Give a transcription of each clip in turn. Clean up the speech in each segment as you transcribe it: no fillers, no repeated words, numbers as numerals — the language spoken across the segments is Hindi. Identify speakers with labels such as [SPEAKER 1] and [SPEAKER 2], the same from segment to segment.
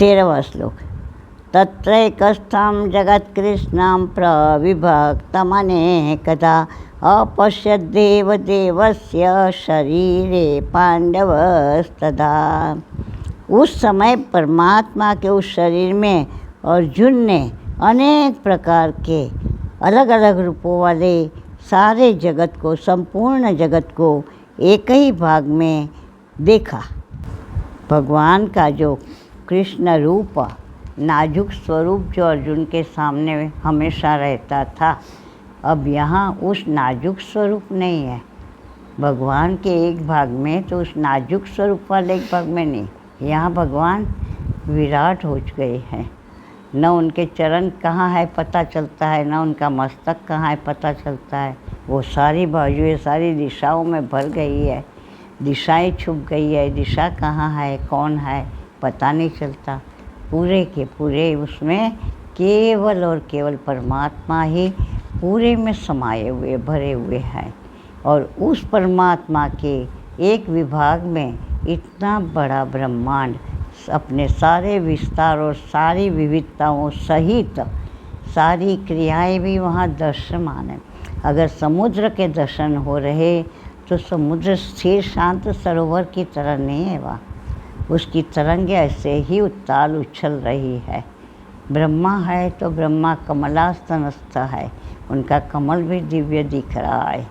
[SPEAKER 1] 13वां श्लोक। तत्रैकस्थं जगत्कृष्णं प्रविभक्तमनेकधा अपश्यद्देव देवस्य शरीरे पांडवस्तदा। उस समय परमात्मा के उस शरीर में अर्जुन ने अनेक प्रकार के अलग अलग रूपों वाले सारे जगत को, संपूर्ण जगत को एक ही भाग में देखा। भगवान का जो कृष्ण रूप, नाजुक स्वरूप जो अर्जुन के सामने हमेशा रहता था, अब यहाँ उस नाजुक स्वरूप नहीं है। भगवान के एक भाग में तो उस नाजुक स्वरूप वाले एक भाग में नहीं, यहाँ भगवान विराट हो गए हैं। न उनके चरण कहाँ है पता चलता है, न उनका मस्तक कहाँ है पता चलता है। वो सारी बाजुएं सारी दिशाओं में भर गई है, दिशाएं छुप गई है। दिशा कहाँ है, कौन है, पता नहीं चलता। पूरे के पूरे उसमें केवल और केवल परमात्मा ही पूरे में समाये हुए, भरे हुए हैं। और उस परमात्मा के एक विभाग में इतना बड़ा ब्रह्मांड अपने सारे विस्तार और सारी विविधताओं सहित सारी क्रियाएं भी वहाँ दृश्यमान है। अगर समुद्र के दर्शन हो रहे तो समुद्र स्थिर शांत सरोवर की तरह नहीं है, वहाँ उसकी तरंगें ऐसे ही उताल उछल रही है। ब्रह्मा है तो ब्रह्मा कमलास्तनस्थ है, उनका कमल भी दिव्य दिख रहा है।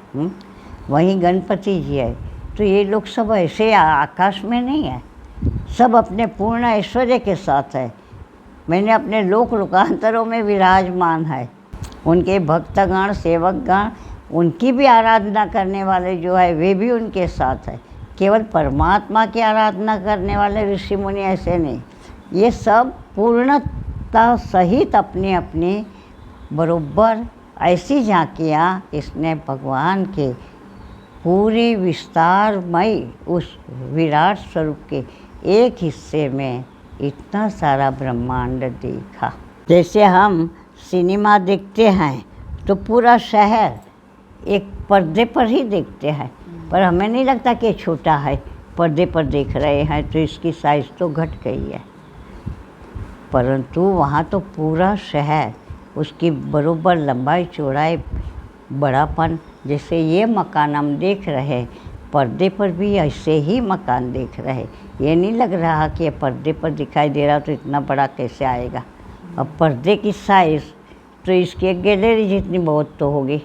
[SPEAKER 1] वहीं गणपति जी है तो ये लोग सब ऐसे आकाश में नहीं है, सब अपने पूर्ण ऐश्वर्य के साथ है। मैंने अपने लोक लोकांतरों में विराजमान है। उनके भक्तगण, सेवकगण, उनकी भी आराधना करने वाले जो है वे भी उनके साथ है। केवल परमात्मा की आराधना करने वाले ऋषि मुनि ऐसे नहीं, ये सब पूर्णता सहित अपने अपने बरोबर ऐसी झांकियाँ इसने भगवान के पूरे विस्तारमय उस विराट स्वरूप के एक हिस्से में इतना सारा ब्रह्मांड देखा। जैसे हम सिनेमा देखते हैं तो पूरा शहर एक पर्दे पर ही देखते हैं, पर हमें नहीं लगता कि छोटा है। पर्दे पर देख रहे हैं तो इसकी साइज़ तो घट गई है, परंतु वहाँ तो पूरा शहर, उसकी बरोबर लंबाई चौड़ाई बड़ापन, जैसे ये मकान हम देख रहे पर्दे पर भी ऐसे ही मकान देख रहे। ये नहीं लग रहा कि ये पर्दे पर दिखाई दे रहा तो इतना बड़ा कैसे आएगा। अब पर्दे की साइज़ तो इसकी एक गैलरी जितनी बहुत तो होगी,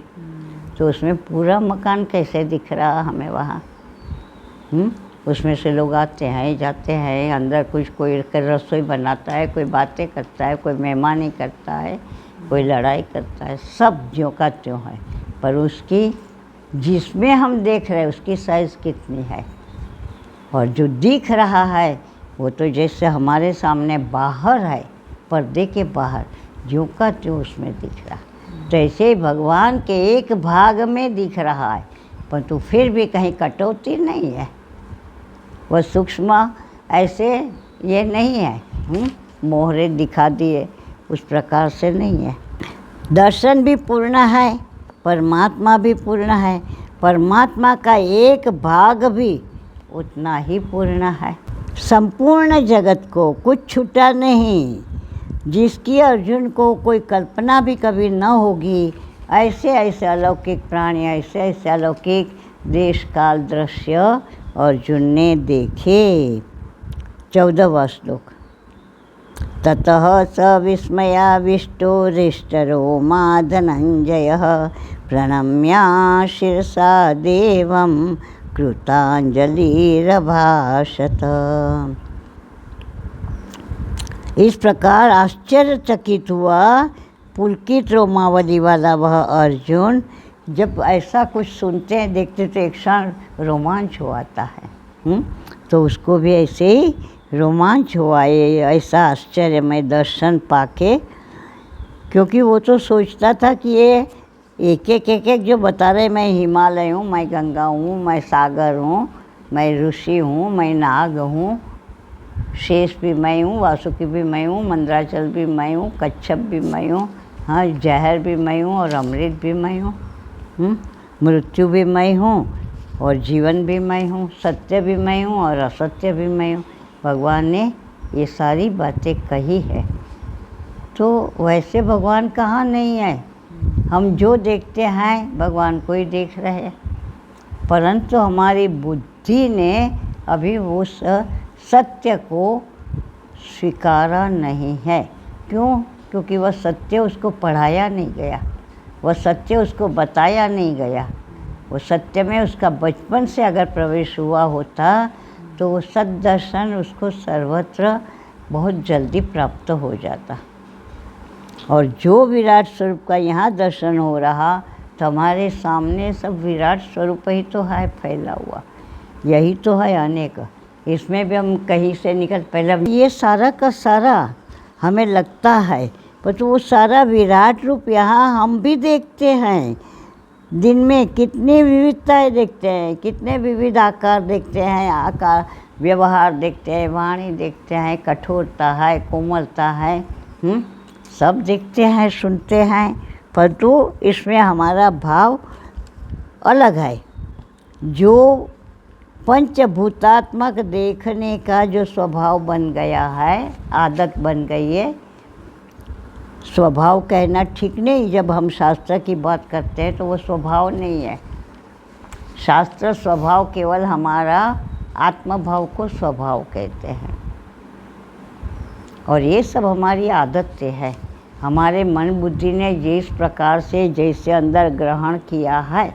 [SPEAKER 1] तो उसमें पूरा मकान कैसे दिख रहा हमें वहाँ। उसमें से लोग आते हैं जाते हैं, अंदर कुछ कोई रसोई बनाता है, कोई बातें करता है, कोई मेहमानी करता है, कोई लड़ाई करता है, सब ज्यों का त्यों है। पर उसकी जिसमें हम देख रहे हैं उसकी साइज़ कितनी है, और जो दिख रहा है वो तो जैसे हमारे सामने बाहर है, पर्दे के बाहर ज्यों का त्यों उसमें दिख रहा। तो ऐसे भगवान के एक भाग में दिख रहा है, परंतु फिर भी कहीं कटौती नहीं है। वह सूक्ष्म ऐसे ये नहीं है, मोहरे दिखा दिए उस प्रकार से नहीं है। दर्शन भी पूर्ण है, परमात्मा भी पूर्ण है, परमात्मा का एक भाग भी उतना ही पूर्ण है। संपूर्ण जगत को कुछ छूटा नहीं, जिसकी अर्जुन को कोई कल्पना भी कभी न होगी। ऐसे ऐसे अलौकिक प्राणी, ऐसे ऐसे अलौकिक देश काल दृश्य अर्जुन ने देखे। 14वां श्लोक। ततः स विस्मयाविष्टो हृष्टरोमा धनञ्जयः प्रणम्य शिरसा देवं कृतांजलिरभाषत। इस प्रकार आश्चर्यचकित हुआ पुलकित रोमावली वाला वह अर्जुन, जब ऐसा कुछ सुनते हैं देखते तो एक क्षण रोमांच हो आता है। तो उसको भी ऐसे ही रोमांच हुआ ये ऐसा आश्चर्यमय दर्शन पाके, क्योंकि वो तो सोचता था कि ये एक एक जो बता रहे, मैं हिमालय हूँ, मैं गंगा हूँ, मैं सागर हूँ, मैं ऋषि हूँ, मैं नाग हूँ, शेष भी मैं हूँ, वासुकी भी मैं हूँ, मंदराचल भी मैं हूँ, कच्छप भी मैं हूँ, हाँ जहर भी मैं हूँ और अमृत भी मैं हूँ, मृत्यु भी मैं हूँ और जीवन भी मैं हूँ, सत्य भी मैं हूँ और असत्य भी मैं हूँ। भगवान ने ये सारी बातें कही है। तो वैसे भगवान कहाँ नहीं है, हम जो देखते हैं भगवान को ही देख रहे हैं, परंतु हमारी बुद्धि ने अभी उस सत्य को स्वीकारा नहीं है। क्यों? क्योंकि वह सत्य उसको पढ़ाया नहीं गया, वह सत्य उसको बताया नहीं गया। वो सत्य में उसका बचपन से अगर प्रवेश हुआ होता तो वो सद्दर्शन उसको सर्वत्र बहुत जल्दी प्राप्त हो जाता। और जो विराट स्वरूप का यहाँ दर्शन हो रहा तो हमारे सामने सब विराट स्वरूप ही तो है फैला हुआ, यही तो है अनेक। इसमें भी हम कहीं से निकल, पहले ये सारा का सारा हमें लगता है, पर तो वो सारा विराट रूप यहाँ हम भी देखते हैं। दिन में कितनी विविधताएं देखते हैं, कितने विविध आकार देखते हैं, आकार व्यवहार देखते हैं, वाणी देखते हैं, कठोरता है, कोमलता है, सब देखते हैं, सुनते हैं, परंतु इसमें हमारा भाव अलग है। जो पंचभूतात्मक देखने का जो स्वभाव बन गया है, आदत बन गई है, स्वभाव कहना ठीक नहीं, जब हम शास्त्र की बात करते हैं तो वो स्वभाव नहीं है। शास्त्र स्वभाव केवल हमारा आत्मभाव को स्वभाव कहते हैं, और ये सब हमारी आदतें हैं। हमारे मन बुद्धि ने जिस प्रकार से जैसे अंदर ग्रहण किया है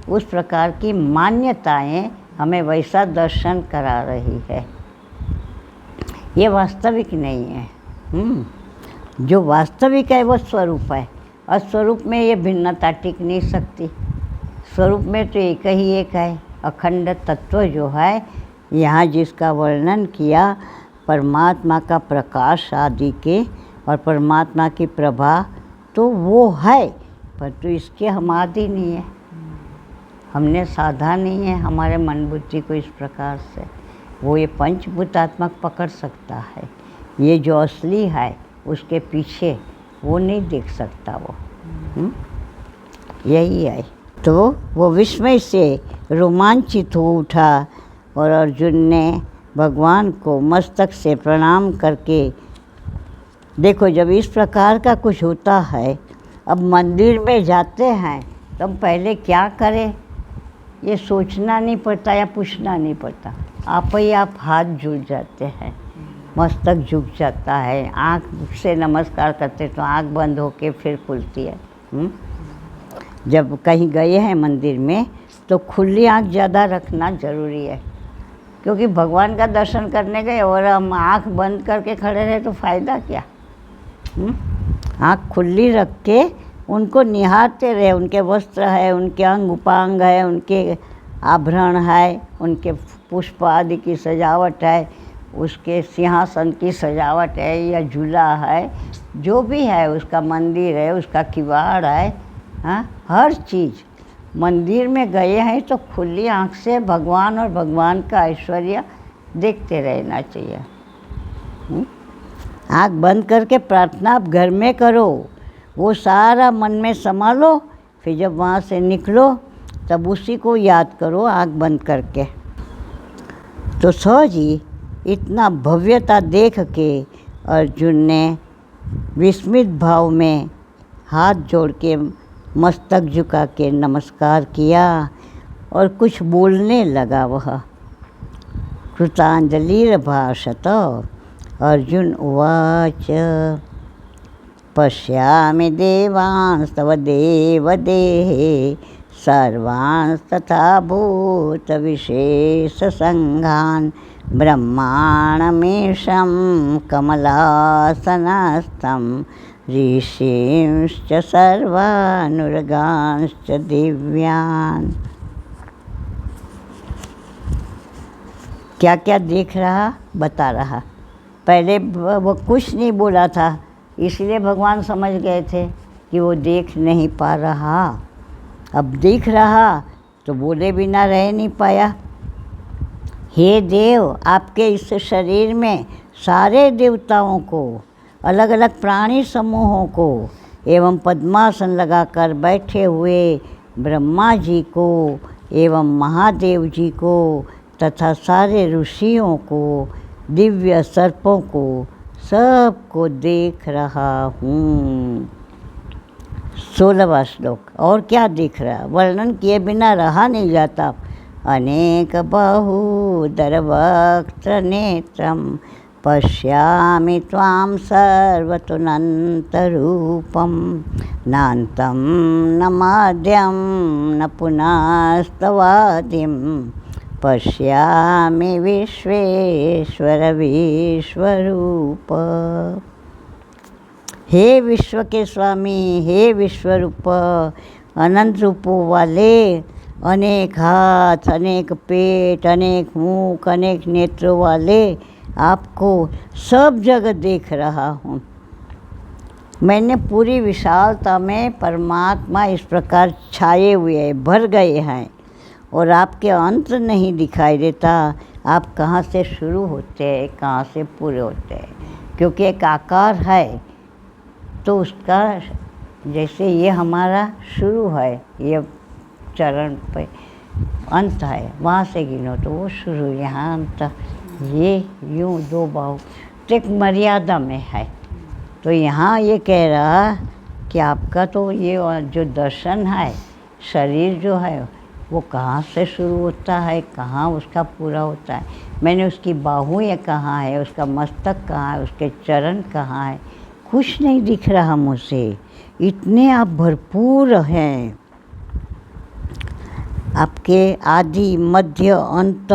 [SPEAKER 1] उस प्रकार की मान्यताएं हमें वैसा दर्शन करा रही है। ये वास्तविक नहीं है। जो वास्तविक है वो स्वरूप है, और स्वरूप में ये भिन्नता टिक नहीं सकती। स्वरूप में तो एक ही एक है, अखंड तत्व जो है, यहाँ जिसका वर्णन किया परमात्मा का प्रकाश आदि के और परमात्मा की प्रभा, तो वो है, पर तो इसके हम आदि नहीं है, हमने साधा नहीं है हमारे मन बुद्धि को इस प्रकार से। वो ये पंचभूतात्मक पकड़ सकता है, ये जो असली है उसके पीछे वो नहीं देख सकता वो। यही है। तो वो विस्मय से रोमांचित हो उठा और अर्जुन ने भगवान को मस्तक से प्रणाम करके, देखो जब इस प्रकार का कुछ होता है, अब मंदिर में जाते हैं तो हम पहले क्या करें ये सोचना नहीं पड़ता या पूछना नहीं पड़ता, आप ही आप हाथ जुड़ जाते हैं, मस्तक झुक जाता है, आँख से नमस्कार करते तो आँख बंद होके फिर खुलती है। जब कहीं गए हैं मंदिर में तो खुली आँख ज़्यादा रखना ज़रूरी है, क्योंकि भगवान का दर्शन करने गए और हम आँख बंद करके खड़े रहे तो फ़ायदा क्या। आँख खुली रख के उनको निहारते रहे, उनके वस्त्र है, उनके अंग उपांग है, उनके आभरण है, उनके पुष्प आदि की सजावट है, उसके सिंहासन की सजावट है या झूला है, जो भी है, उसका मंदिर है, उसका किवाड़ है, हाँ, हर चीज़। मंदिर में गए हैं तो खुली आँख से भगवान और भगवान का ऐश्वर्य देखते रहना चाहिए। आँख बंद करके प्रार्थना आप घर में करो, वो सारा मन में संभालो, फिर जब वहाँ से निकलो तब उसी को याद करो आँख बंद करके। तो सहज ही इतना भव्यता देख के अर्जुन ने विस्मित भाव में हाथ जोड़ के मस्तक झुका के नमस्कार किया और कुछ बोलने लगा। वह कृतांजलिर्भाषत अर्जुन उवाच पश्यामि देवांस्तव देवदेहे सर्वांस्तथा भूतविशेषसङ्घान् ब्रह्माणमीशं कमलासनस्थं ऋषींश्च सर्वानुरगांश्च दिव्यान्। क्या क्या देख रहा बता रहा। पहले वो कुछ नहीं बोला था, इसलिए भगवान समझ गए थे कि वो देख नहीं पा रहा। अब देख रहा तो बोले बिना रह नहीं पाया। हे देव, आपके इस शरीर में सारे देवताओं को, अलग अलग प्राणी समूहों को एवं पद्मासन लगाकर बैठे हुए ब्रह्मा जी को एवं महादेव जी को तथा सारे ऋषियों को दिव्य सर्पों को सबको देख रहा हूँ। 16वां श्लोक। और क्या दिख रहा, वर्णन किए बिना रहा नहीं जाता। अनेक बहुदर वक्त्र नेत्रम पश्यामि त्वां सर्वतोऽनन्तरूपं नान्तं न मध्यं न पुनस्तवादिं पश्यामि विश्वेश्वर विश्वरूप। हे विश्व के स्वामी, हे विश्वरूप, अनंत रूपों वाले, अनेक हाथ, अनेक पेट, अनेक मुख, अनेक नेत्रों वाले आपको सब जगह देख रहा हूँ। मैंने पूरी विशालता में परमात्मा इस प्रकार छाए हुए भर गए हैं और आपके अंत नहीं दिखाई देता। आप कहाँ से शुरू होते हैं, कहाँ से पूरे होते हैं, क्योंकि एक आकार है तो उसका, जैसे ये हमारा शुरू है, ये चरण पे अंत है, वहाँ से गिनो तो वो शुरू, यहाँ अंत, ये यूँ दो बाहु, तो एक मर्यादा में है। तो यहाँ ये कह रहा कि आपका तो ये जो दर्शन है, शरीर जो है वो कहाँ से शुरू होता है, कहाँ उसका पूरा होता है। मैंने उसकी बाहुएँ कहाँ है, उसका मस्तक कहाँ है, उसके चरण कहाँ है, कुछ नहीं दिख रहा मुझे। इतने आप भरपूर हैं, आपके आदि मध्य अंत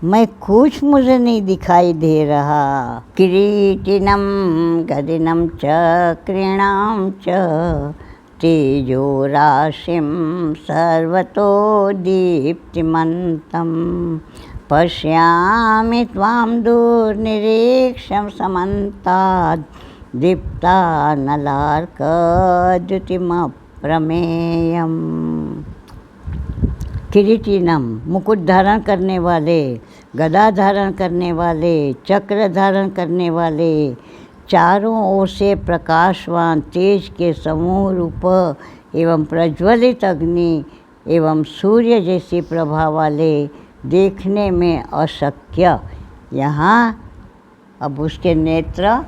[SPEAKER 1] मैं कुछ मुझे नहीं दिखाई दे रहा। किरीटिनं गदिनं चक्रिणां च तेजो राशिं सर्वतो दीप्तिमन्तं पश्यामि त्वां दूरनिरीक्ष्यं समन्ताद् दीप्तानलार्कद्युतिमप्रमेयम्। किरीटिनम, मुकुट धारण करने वाले, गदा धारण करने वाले, चक्र धारण करने वाले, चारों ओर से प्रकाशवान तेज के समूह रूप एवं प्रज्वलित अग्नि एवं सूर्य जैसी प्रभा वाले, देखने में अशक्य। यहाँ अब उसके नेत्र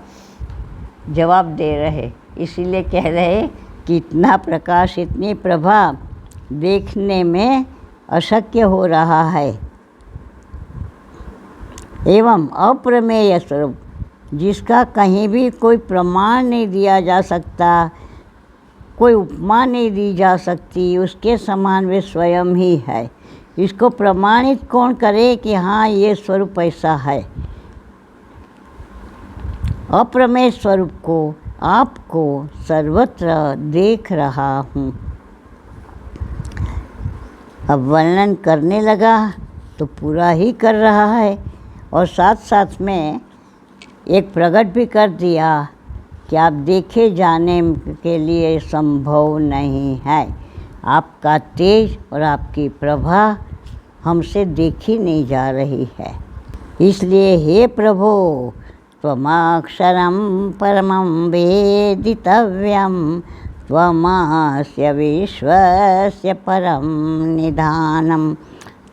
[SPEAKER 1] जवाब दे रहे, इसीलिए कह रहे कि इतना प्रकाश, इतनी प्रभा देखने में अशक्य हो रहा है। एवं अप्रमेय स्वरूप, जिसका कहीं भी कोई प्रमाण नहीं दिया जा सकता, कोई उपमा नहीं दी जा सकती, उसके समान वे स्वयं ही है। इसको प्रमाणित कौन करे कि हाँ ये स्वरूप ऐसा है। अप्रमेय स्वरूप को, आपको सर्वत्र देख रहा हूँ। अब वर्णन करने लगा तो पूरा ही कर रहा है और साथ साथ में एक प्रकट भी कर दिया कि आप देखे जाने के लिए संभव नहीं है। आपका तेज और आपकी प्रभा हमसे देखी नहीं जा रही है। इसलिए हे प्रभु, त्वमक्षरं परमं वेदितव्यं त्वमस्य विश्वस्य परं निधानं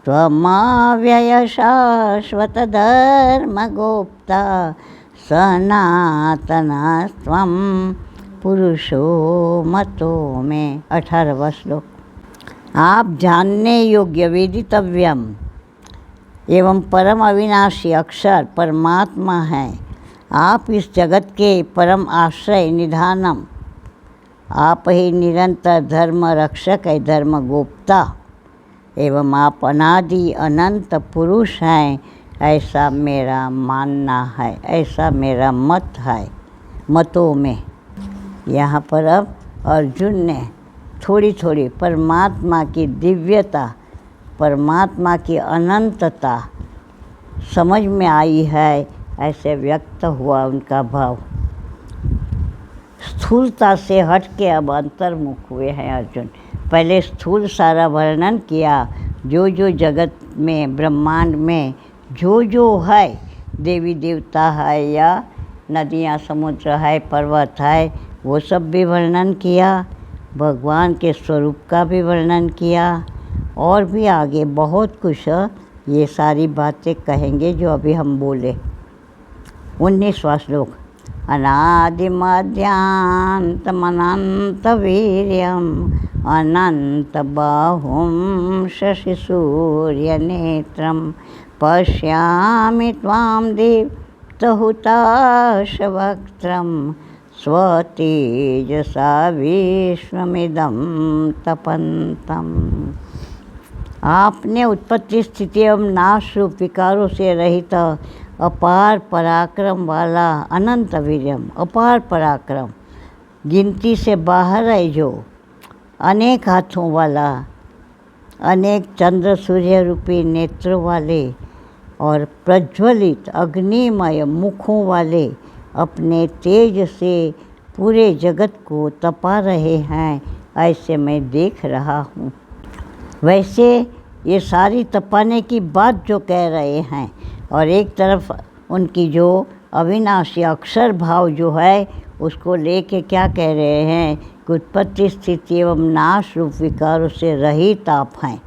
[SPEAKER 1] त्वमव्ययशाश्वतधर्मगोप्ता सनातनस्त्वं पुरुषो मतो में। 18वां श्लोक। आप जानने योग्य, वेदितव्यम एवं परम अविनाशी अक्षर परमात्मा हैं। आप इस जगत के परम आश्रय निधानम, आप ही निरंतर धर्म रक्षक है, धर्म गोप्ता एवं आप अनादि अनंत पुरुष हैं, ऐसा मेरा मानना है, ऐसा मेरा मत है। मतों में यहाँ पर अब अर्जुन ने थोड़ी थोड़ी परमात्मा की दिव्यता, परमात्मा की अनंतता समझ में आई है, ऐसे व्यक्त हुआ उनका भाव। स्थूलता से हट के अब अंतर्मुख हुए हैं अर्जुन। पहले स्थूल सारा वर्णन किया, जो जो जगत में, ब्रह्मांड में जो जो है, देवी देवता है या नदियाँ समुद्र है, पर्वत है, वो सब भी वर्णन किया। भगवान के स्वरूप का भी वर्णन किया और भी आगे बहुत कुछ ये सारी बातें कहेंगे जो अभी हम बोले। 19वां श्लोक। अनादिमध्यान्तमनन्तवीर्यम् अनन्तबाहुं शशिसूर्यनेत्रं पश्यामि त्वां दीप्तहुताशवक्त्रं स्वतेजसा विश्वमिदं तपन्तम्। आपने उत्पत्ति स्थिति एवं नाश रूप विकारों से रहित अपार पराक्रम वाला अनंत वीर्यम, अपार पराक्रम, गिनती से बाहर है जो, अनेक हाथों वाला, अनेक चंद्र सूर्य रूपी नेत्रों वाले और प्रज्वलित अग्निमय मुखों वाले अपने तेज से पूरे जगत को तपा रहे हैं, ऐसे मैं देख रहा हूँ। वैसे ये सारी तपाने की बात जो कह रहे हैं, और एक तरफ उनकी जो अविनाशी अक्षर भाव जो है उसको लेके क्या कह रहे हैं कि उत्पत्ति स्थिति एवं नाश रूप विकारों से रहित आप हैं।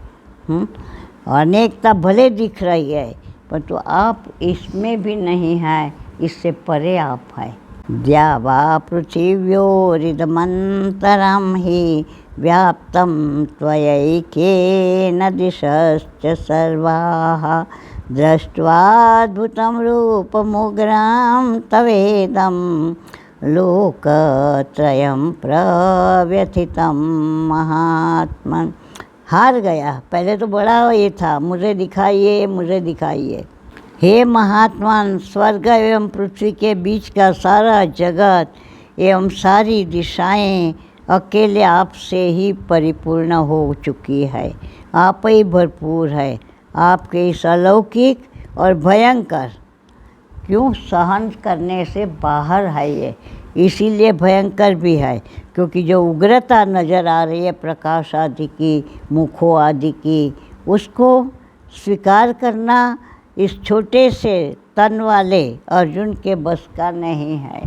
[SPEAKER 1] अनेकता भले दिख रही है परंतु आप इसमें भी नहीं हैं, इससे परे आप हैं। द्यावा पृथिव्योरिदमन्तरं हि व्याप्तं त्वयैकेन दिशश्च सर्वाः दृष्ट्वाद्भुतं रूपमुग्रं तवेदं लोकत्रयं प्रव्यथितं महात्मन्। हार गया, पहले तो बड़ा ये था, मुझे दिखाइए मुझे दिखाइए। हे महात्मन, स्वर्ग एवं पृथ्वी के बीच का सारा जगत एवं सारी दिशाएं अकेले आपसे ही परिपूर्ण हो चुकी है, आप ही भरपूर है। आपके इस अलौकिक और भयंकर क्यों सहन करने से बाहर है ये, इसीलिए भयंकर भी है क्योंकि जो उग्रता नज़र आ रही है प्रकाश आदि की, मुखों आदि की, उसको स्वीकार करना इस छोटे से तन वाले अर्जुन के बस का नहीं है,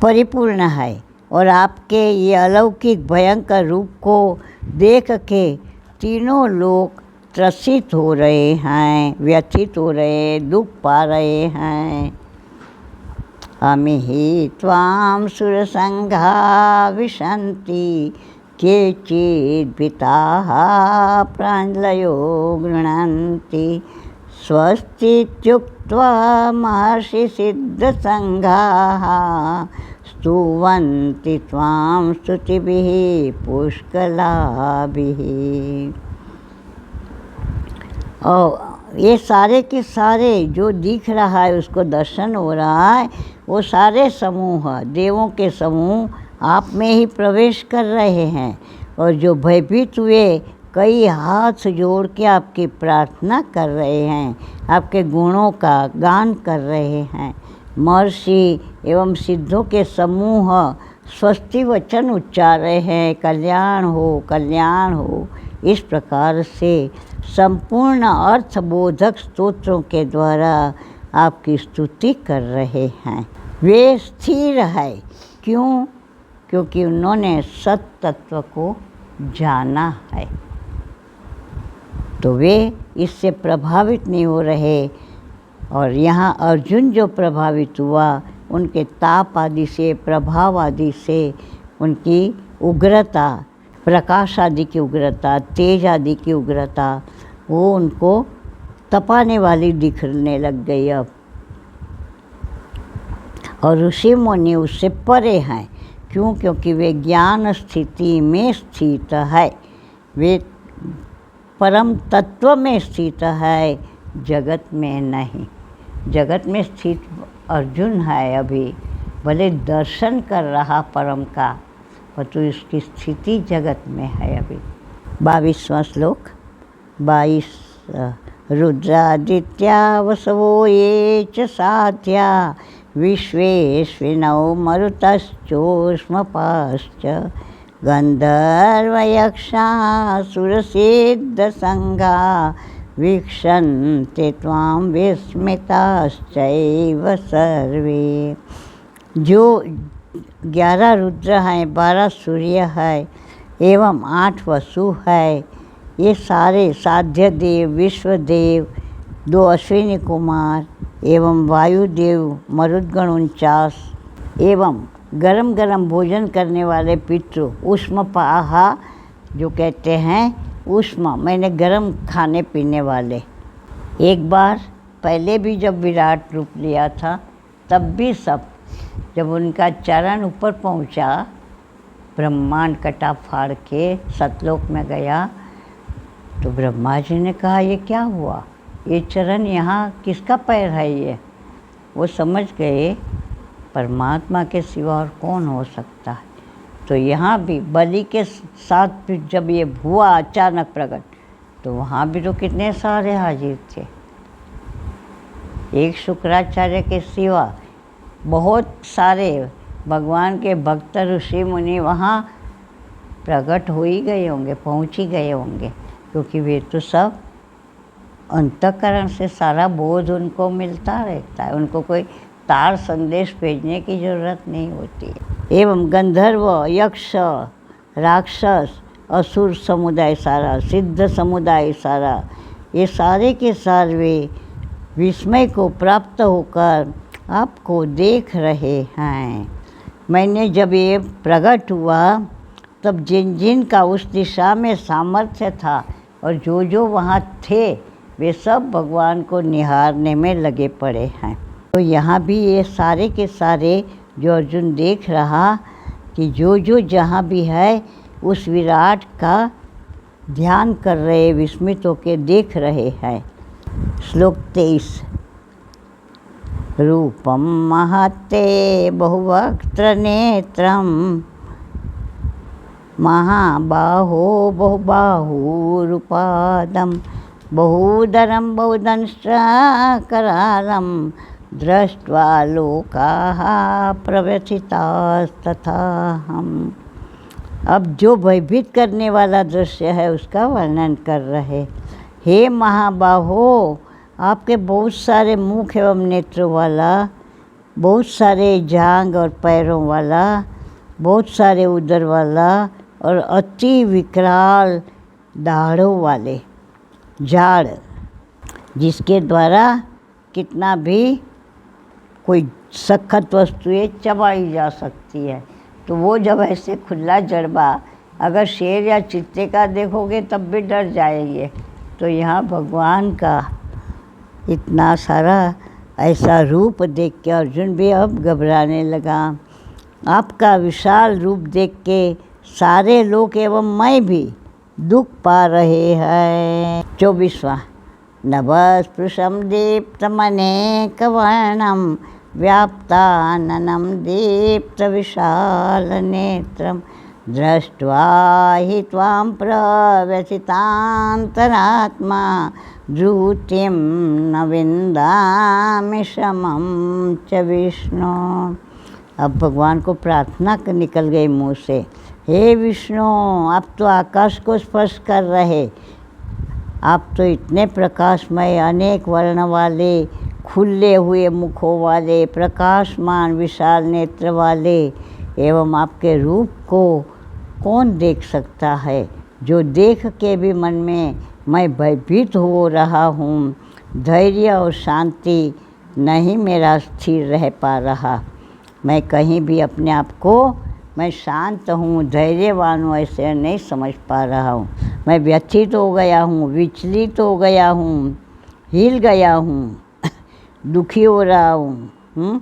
[SPEAKER 1] परिपूर्ण है। और आपके ये अलौकिक भयंकर रूप को देख के तीनों लोग त्रसित हो रहे हैं, व्यथित हो रहे, दुख पा रहे हैं। अमिहि त्वां सुरसंघा विशन्ति केचिद्भीताः प्राञ्जलयो गृह्णन्ति स्वस्तीत्युक्त्वा महर्षिसिद्धसङ्घाः स्तुवन्ति त्वां स्तुतिभिः पुष्कलाभिः। और ये सारे के सारे जो दिख रहा है उसको दर्शन हो रहा है, वो सारे समूह, देवों के समूह आप में ही प्रवेश कर रहे हैं और जो भयभीत हुए कई हाथ जोड़ के आपकी प्रार्थना कर रहे हैं, आपके गुणों का गान कर रहे हैं। महर्षि एवं सिद्धों के समूह स्वस्ति वचन उच्चार रहे हैं, कल्याण हो कल्याण हो। इस प्रकार से संपूर्ण अर्थबोधक स्तोत्रों के द्वारा आपकी स्तुति कर रहे हैं। वे स्थिर है, क्यों? क्योंकि उन्होंने सत्य तत्व को जाना है, तो वे इससे प्रभावित नहीं हो रहे। और यहाँ अर्जुन जो प्रभावित हुआ उनके ताप आदि से, प्रभाव आदि से, उनकी उग्रता, प्रकाश आदि की उग्रता, तेज आदि की उग्रता, वो उनको तपाने वाली दिखने लग गई अब। और ऋषि मुनि उससे परे हैं, क्यों? क्योंकि वे ज्ञान स्थिति में स्थित है, वे परम तत्व में स्थित है, जगत में नहीं। जगत में स्थित अर्जुन है अभी, भले दर्शन कर रहा परम का, परंतु इसकी स्थिति जगत में है अभी। 22वां श्लोक। 22 रुद्रादित्या वसवो ये च साध्या विश्वेश्विनौ मरुतश्चोष्मपाश्च गन्धर्वयक्षासुरसिद्धसङ्घा वीक्षन्ते त्वां विस्मिताश्चैव सर्वे। जो 11 रुद्र हैं, 12 सूर्य है एवं 8 वसु है, ये सारे साध्य देव, विश्वदेव, 2 अश्विनी कुमार एवं वायुदेव मरुद्गण 49 एवं गरम गरम भोजन करने वाले पितृ उष्मपाहा जो कहते हैं उष्मा मैंने गरम खाने पीने वाले। एक बार पहले भी जब विराट रूप लिया था तब भी सब जब उनका चरण ऊपर पहुंचा, ब्रह्मांड कटा फाड़ के सतलोक में गया, तो ब्रह्मा जी ने कहा ये क्या हुआ, ये चरण यहाँ किसका पैर है ये। वो समझ गए परमात्मा के सिवा और कौन हो सकता है। तो यहाँ भी बलि के साथ भी जब ये हुआ अचानक प्रकट, तो वहाँ भी तो कितने सारे हाजिर थे। एक शुक्राचार्य के सिवा बहुत सारे भगवान के भक्त ऋषि मुनि वहाँ प्रकट हो ही गए होंगे, पहुँच ही गए होंगे, क्योंकि वे तो सब अंतःकरण से सारा बोध उनको मिलता रहता है, उनको कोई तार संदेश भेजने की ज़रूरत नहीं होती है। एवं गंधर्व, यक्ष, राक्षस, असुर समुदाय सारा, सिद्ध समुदाय सारा, ये सारे के सारे विस्मय को प्राप्त होकर आपको देख रहे हैं। मैंने जब ये प्रकट हुआ तब जिन जिन का उस दिशा में सामर्थ्य था और जो जो वहाँ थे वे सब भगवान को निहारने में लगे पड़े हैं। तो यहाँ भी ये सारे के सारे जो अर्जुन देख रहा कि जो जो जहाँ भी है उस विराट का ध्यान कर रहे, विस्मित होकर देख रहे हैं। श्लोक 23 रूपम महते बहुवक्त्र नेत्रम महाबाहो बहुबाहुरुपादं बहुदरं बहुदंष्ट्राकरालं दृष्ट्वा लोकाः प्रव्यथितास्तथाहम्। अब जो भयभीत करने वाला दृश्य है उसका वर्णन कर रहे। हे महाबाहो, आपके बहुत सारे मुख एवं नेत्रों वाला, बहुत सारे जांघ और पैरों वाला, बहुत सारे उदर वाला और अति विकराल दाढ़ों वाले झाड़, जिसके द्वारा कितना भी कोई सख्त वस्तुएं चबाई जा सकती है। तो वो जब ऐसे खुला जड़बा अगर शेर या चीते का देखोगे तब भी डर जाएंगे। तो यहाँ भगवान का इतना सारा ऐसा रूप देख के अर्जुन भी अब घबराने लगा। आपका विशाल रूप देख के सारे लोग एवं मैं भी दुख पा रहे हैं। 24वां नभस्पृशं दीप्तमनेकवर्णं व्याप्ताननं दीप्तविशालनेत्रं दृष्ट्वा हि त्वां प्रव्यथितान्तरात्मा धृतिं न विन्दामि शमं च विष्णु। अब भगवान को प्रार्थना निकल गई मुँह से, हे विष्णु, आप तो आकाश को स्पर्श कर रहे, आप तो इतने प्रकाशमय, अनेक वर्ण वाले, खुले हुए मुखों वाले, प्रकाशमान विशाल नेत्र वाले, एवं आपके रूप को कौन देख सकता है। जो देख के भी मन में मैं भयभीत हो रहा हूँ, धैर्य और शांति नहीं मेरा स्थिर रह पा रहा। मैं कहीं भी अपने आप को मैं शांत हूँ, धैर्यवान हूँ ऐसे नहीं समझ पा रहा हूँ। मैं व्यथित हो गया हूँ, विचलित हो गया हूँ, हिल गया हूँ, दुखी हो रहा हूँ।